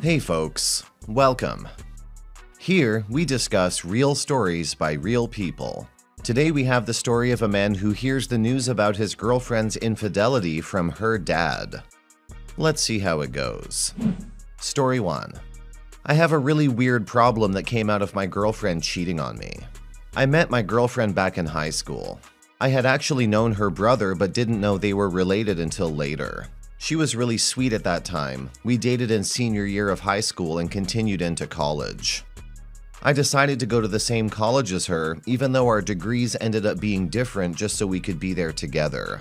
Hey folks, welcome. Here we discuss real stories by real people. Today we have the story of a man who hears the news about his girlfriend's infidelity from her dad. Let's see how it goes. Story 1. I have a really weird problem that came out of my girlfriend cheating on me. I met my girlfriend back in high school. I had actually known her brother but didn't know they were related until later. She was really sweet at that time. We dated in senior year of high school and continued into college. I decided to go to the same college as her, even though our degrees ended up being different just so we could be there together.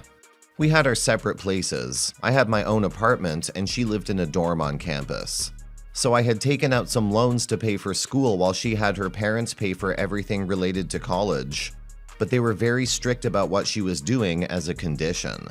We had our separate places. I had my own apartment and she lived in a dorm on campus. So I had taken out some loans to pay for school while she had her parents pay for everything related to college. But they were very strict about what she was doing as a condition.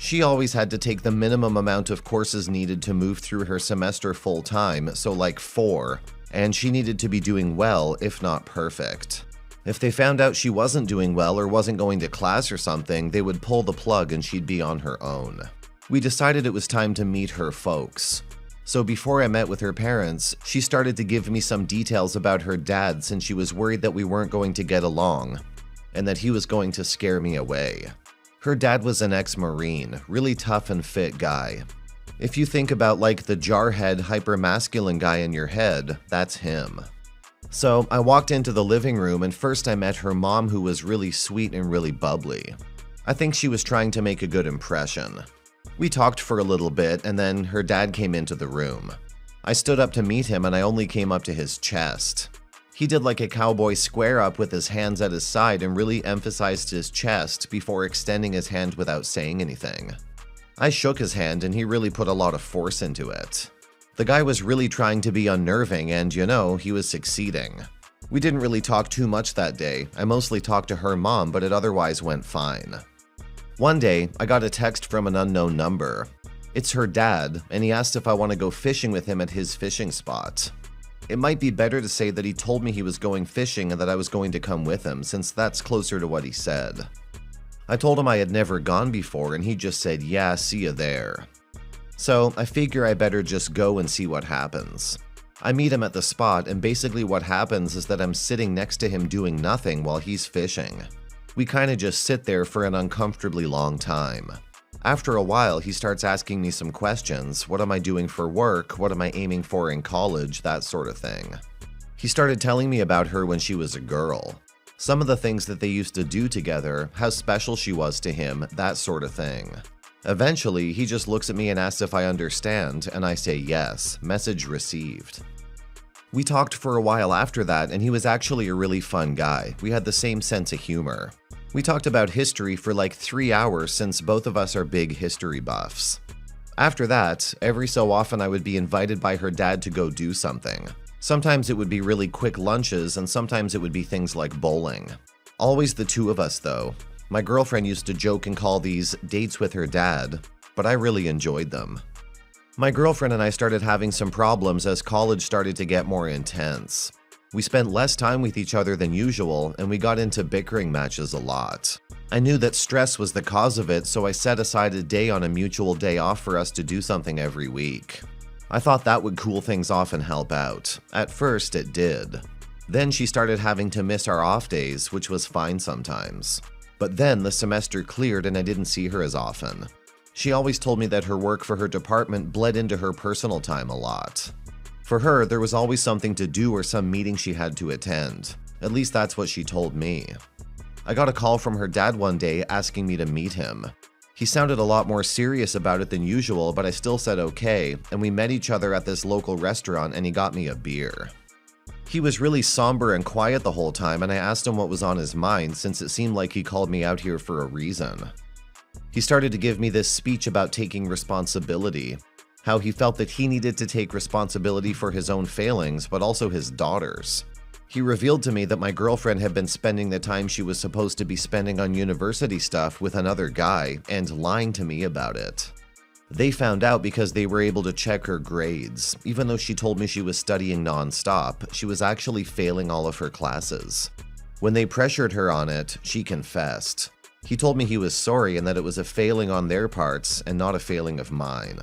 She always had to take the minimum amount of courses needed to move through her semester full time, so like 4, and she needed to be doing well, if not perfect. If they found out she wasn't doing well or wasn't going to class or something, they would pull the plug and she'd be on her own. We decided it was time to meet her folks. So before I met with her parents, she started to give me some details about her dad since she was worried that we weren't going to get along, and that he was going to scare me away. Her dad was an ex-Marine, really tough and fit guy. If you think about like the jarhead, hyper-masculine guy in your head, that's him. So I walked into the living room and first I met her mom, who was really sweet and really bubbly. I think she was trying to make a good impression. We talked for a little bit and then her dad came into the room. I stood up to meet him and I only came up to his chest. He did like a cowboy square up with his hands at his side and really emphasized his chest before extending his hand without saying anything. I shook his hand and he really put a lot of force into it. The guy was really trying to be unnerving and, you know, he was succeeding. We didn't really talk too much that day. I mostly talked to her mom, but it otherwise went fine. One day, I got a text from an unknown number. It's her dad, and he asked if I want to go fishing with him at his fishing spot. It might be better to say that he told me he was going fishing and that I was going to come with him, since that's closer to what he said. I told him I had never gone before and he just said, yeah, see you there. So I figure I better just go and see what happens. I meet him at the spot and basically what happens is that I'm sitting next to him doing nothing while he's fishing. We kinda just sit there for an uncomfortably long time. After a while, he starts asking me some questions. What am I doing for work? What am I aiming for in college? That sort of thing. He started telling me about her when she was a girl. Some of the things that they used to do together, how special she was to him, that sort of thing. Eventually, he just looks at me and asks if I understand, and I say yes. Message received. We talked for a while after that, and he was actually a really fun guy. We had the same sense of humor. We talked about history for like 3 hours since both of us are big history buffs. After that, every so often I would be invited by her dad to go do something. Sometimes it would be really quick lunches and sometimes it would be things like bowling. Always the two of us though. My girlfriend used to joke and call these dates with her dad, but I really enjoyed them. My girlfriend and I started having some problems as college started to get more intense. We spent less time with each other than usual, and we got into bickering matches a lot. I knew that stress was the cause of it, so I set aside a day on a mutual day off for us to do something every week. I thought that would cool things off and help out. At first, it did. Then she started having to miss our off days, which was fine sometimes. But then the semester cleared and I didn't see her as often. She always told me that her work for her department bled into her personal time a lot. For her, there was always something to do or some meeting she had to attend. At least that's what she told me. I got a call from her dad one day asking me to meet him. He sounded a lot more serious about it than usual, but I still said okay, and we met each other at this local restaurant and he got me a beer. He was really somber and quiet the whole time, and I asked him what was on his mind since it seemed like he called me out here for a reason. He started to give me this speech about taking responsibility. How he felt that he needed to take responsibility for his own failings, but also his daughter's. He revealed to me that my girlfriend had been spending the time she was supposed to be spending on university stuff with another guy and lying to me about it. They found out because they were able to check her grades. Even though she told me she was studying non-stop, she was actually failing all of her classes. When they pressured her on it, she confessed. He told me he was sorry and that it was a failing on their parts and not a failing of mine.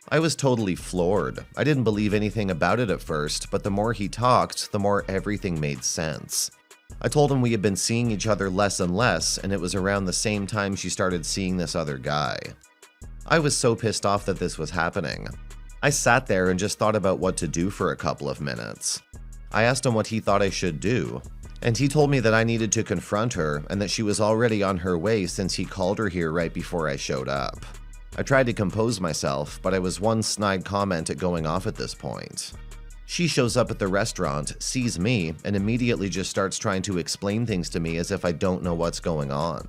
I was totally floored. I didn't believe anything about it at first, but the more he talked, the more everything made sense. I told him we had been seeing each other less and less, and it was around the same time she started seeing this other guy. I was so pissed off that this was happening. I sat there and just thought about what to do for a couple of minutes. I asked him what he thought I should do, and he told me that I needed to confront her and that she was already on her way since he called her here right before I showed up. I tried to compose myself, but I was one snide comment at going off at this point. She shows up at the restaurant, sees me, and immediately just starts trying to explain things to me as if I don't know what's going on.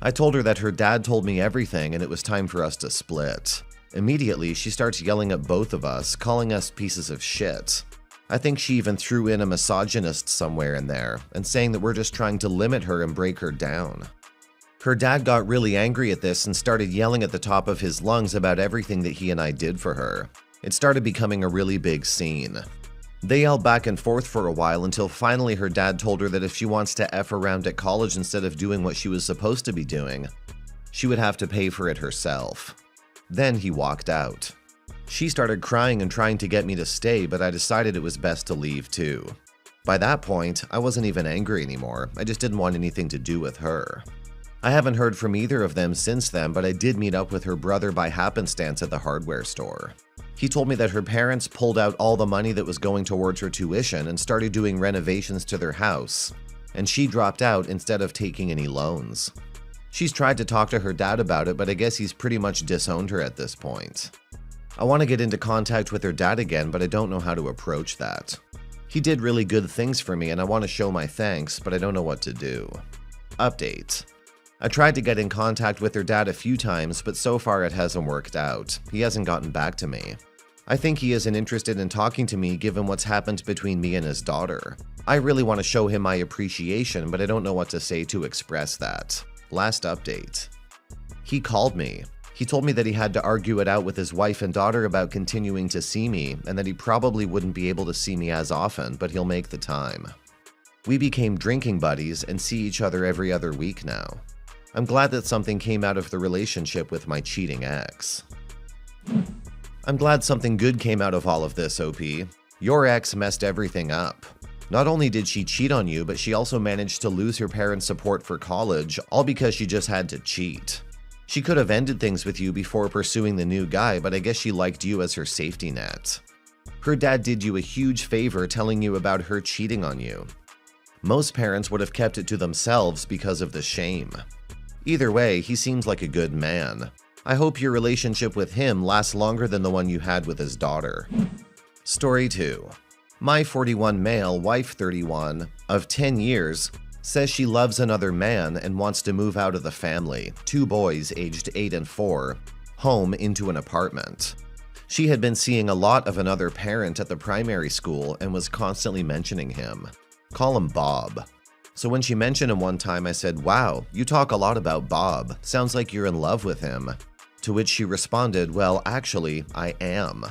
I told her that her dad told me everything and it was time for us to split. Immediately, she starts yelling at both of us, calling us pieces of shit. I think she even threw in a misogynist somewhere in there, and saying that we're just trying to limit her and break her down. Her dad got really angry at this and started yelling at the top of his lungs about everything that he and I did for her. It started becoming a really big scene. They yelled back and forth for a while until finally her dad told her that if she wants to F around at college instead of doing what she was supposed to be doing, she would have to pay for it herself. Then he walked out. She started crying and trying to get me to stay, but I decided it was best to leave too. By that point, I wasn't even angry anymore, I just didn't want anything to do with her. I haven't heard from either of them since then, but I did meet up with her brother by happenstance at the hardware store. He told me that her parents pulled out all the money that was going towards her tuition and started doing renovations to their house, and she dropped out instead of taking any loans. She's tried to talk to her dad about it, but I guess he's pretty much disowned her at this point. I want to get into contact with her dad again, but I don't know how to approach that. He did really good things for me and I want to show my thanks, but I don't know what to do. Update. I tried to get in contact with her dad a few times, but so far it hasn't worked out. He hasn't gotten back to me. I think he isn't interested in talking to me given what's happened between me and his daughter. I really want to show him my appreciation, but I don't know what to say to express that. Last update. He called me. He told me that he had to argue it out with his wife and daughter about continuing to see me, and that he probably wouldn't be able to see me as often, but he'll make the time. We became drinking buddies and see each other every other week now. I'm glad that something came out of the relationship with my cheating ex. I'm glad something good came out of all of this, OP. Your ex messed everything up. Not only did she cheat on you, but she also managed to lose her parents' support for college, all because she just had to cheat. She could have ended things with you before pursuing the new guy, but I guess she liked you as her safety net. Her dad did you a huge favor telling you about her cheating on you. Most parents would have kept it to themselves because of the shame. Either way, he seems like a good man. I hope your relationship with him lasts longer than the one you had with his daughter. Story 2. My 41 male, wife 31, of 10 years, says she loves another man and wants to move out of the family, 2 boys aged 8 and 4, home into an apartment. She had been seeing a lot of another parent at the primary school and was constantly mentioning him. Call him Bob. So when she mentioned him one time, I said, "Wow, you talk a lot about Bob. Sounds like you're in love with him." To which she responded, "Well, actually, I am."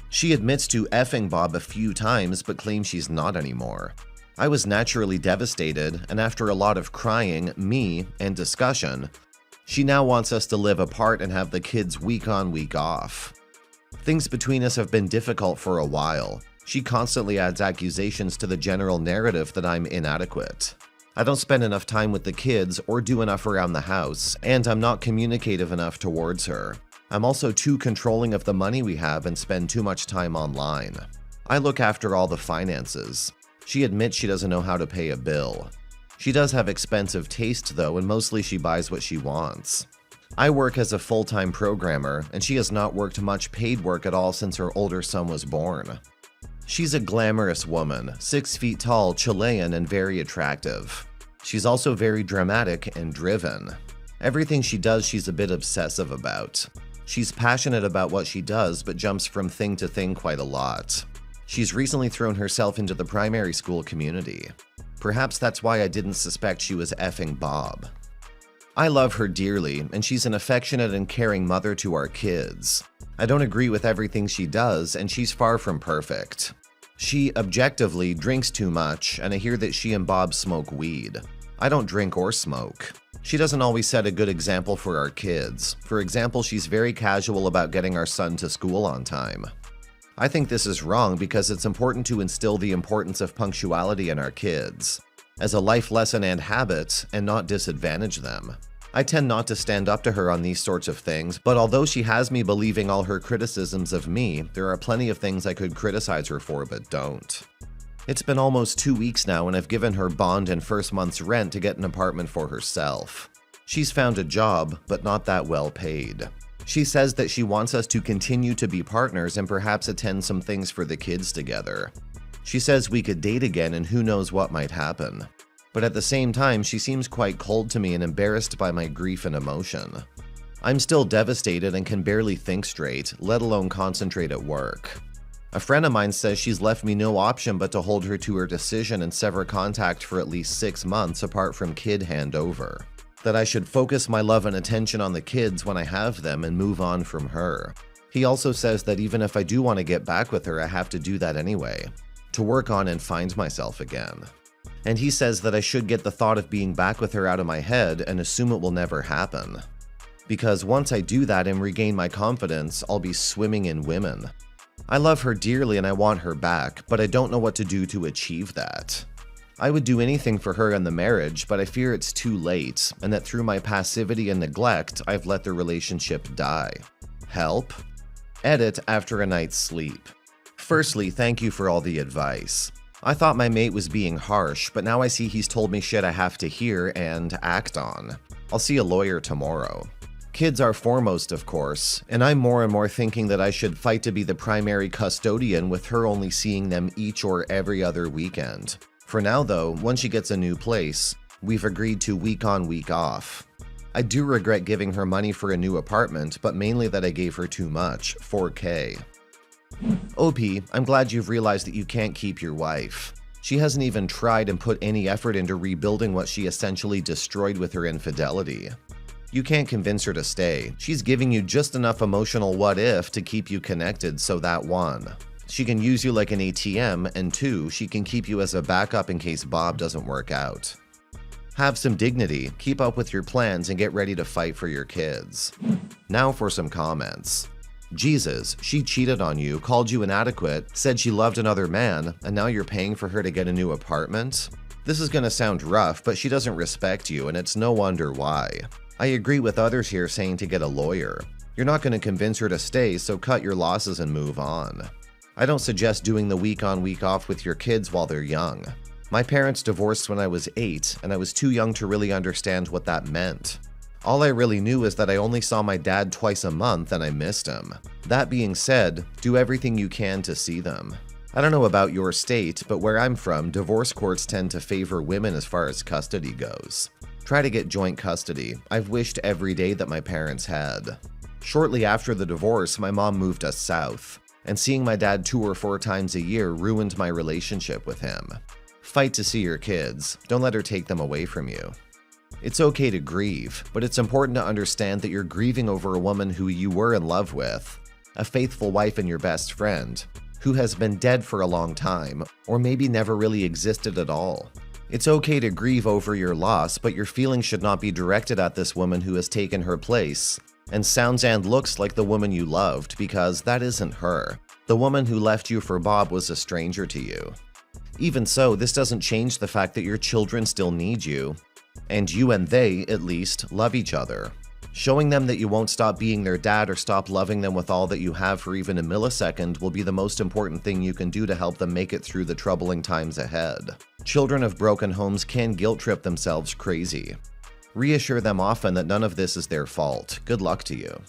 She admits to effing Bob a few times, but claims she's not anymore. I was naturally devastated, and after a lot of crying, me, and discussion, she now wants us to live apart and have the kids week on, week off. Things between us have been difficult for a while. She constantly adds accusations to the general narrative that I'm inadequate. I don't spend enough time with the kids or do enough around the house, and I'm not communicative enough towards her. I'm also too controlling of the money we have and spend too much time online. I look after all the finances. She admits she doesn't know how to pay a bill. She does have expensive taste though, and mostly she buys what she wants. I work as a full-time programmer, and she has not worked much paid work at all since her older son was born. She's a glamorous woman, 6 feet tall, Chilean, and very attractive. She's also very dramatic and driven. Everything she does, she's a bit obsessive about. She's passionate about what she does, but jumps from thing to thing quite a lot. She's recently thrown herself into the primary school community. Perhaps that's why I didn't suspect she was effing Bob. I love her dearly, and she's an affectionate and caring mother to our kids. I don't agree with everything she does, and she's far from perfect. She objectively drinks too much, and I hear that she and Bob smoke weed. I don't drink or smoke. She doesn't always set a good example for our kids. For example, she's very casual about getting our son to school on time. I think this is wrong because it's important to instill the importance of punctuality in our kids as a life lesson and habit, and not disadvantage them. I tend not to stand up to her on these sorts of things, but although she has me believing all her criticisms of me, there are plenty of things I could criticize her for but don't. It's been almost 2 weeks now and I've given her bond and first month's rent to get an apartment for herself. She's found a job, but not that well paid. She says that she wants us to continue to be partners and perhaps attend some things for the kids together. She says we could date again and who knows what might happen. But at the same time, she seems quite cold to me and embarrassed by my grief and emotion. I'm still devastated and can barely think straight, let alone concentrate at work. A friend of mine says she's left me no option but to hold her to her decision and sever contact for at least 6 months apart from kid handover. That I should focus my love and attention on the kids when I have them and move on from her. He also says that even if I do want to get back with her, I have to do that anyway, to work on and find myself again. And he says that I should get the thought of being back with her out of my head and assume it will never happen. Because once I do that and regain my confidence, I'll be swimming in women. I love her dearly and I want her back, but I don't know what to do to achieve that. I would do anything for her in the marriage, but I fear it's too late, and that through my passivity and neglect, I've let the relationship die. Help? Edit after a night's sleep. Firstly, thank you for all the advice. I thought my mate was being harsh, but now I see he's told me shit I have to hear and act on. I'll see a lawyer tomorrow. Kids are foremost, of course, and I'm more and more thinking that I should fight to be the primary custodian with her only seeing them each or every other weekend. For now though, when she gets a new place, we've agreed to week on week off. I do regret giving her money for a new apartment, but mainly that I gave her too much, $4K. OP, I'm glad you've realized that you can't keep your wife. She hasn't even tried and put any effort into rebuilding what she essentially destroyed with her infidelity. You can't convince her to stay. She's giving you just enough emotional what if to keep you connected, so that 1, she can use you like an ATM, and 2, she can keep you as a backup in case Bob doesn't work out. Have some dignity, keep up with your plans, and get ready to fight for your kids. Now for some comments. Jesus, she cheated on you, called you inadequate, said she loved another man, and now you're paying for her to get a new apartment? This is gonna sound rough, but she doesn't respect you, and it's no wonder why. I agree with others here saying to get a lawyer. You're not gonna convince her to stay, so cut your losses and move on. I don't suggest doing the week on week off with your kids while they're young. My parents divorced when I was 8, and I was too young to really understand what that meant. All I really knew is that I only saw my dad twice a month and I missed him. That being said, do everything you can to see them. I don't know about your state, but where I'm from, divorce courts tend to favor women as far as custody goes. Try to get joint custody. I've wished every day that my parents had. Shortly after the divorce, my mom moved us south, and seeing my dad 2 or 4 times a year ruined my relationship with him. Fight to see your kids. Don't let her take them away from you. It's okay to grieve, but it's important to understand that you're grieving over a woman who you were in love with, a faithful wife and your best friend, who has been dead for a long time, or maybe never really existed at all. It's okay to grieve over your loss, but your feelings should not be directed at this woman who has taken her place and sounds and looks like the woman you loved, because that isn't her. The woman who left you for Bob was a stranger to you. Even so, this doesn't change the fact that your children still need you, and you and they, at least, love each other. Showing them that you won't stop being their dad or stop loving them with all that you have for even a millisecond will be the most important thing you can do to help them make it through the troubling times ahead. Children of broken homes can guilt trip themselves crazy. Reassure them often that none of this is their fault. Good luck to you.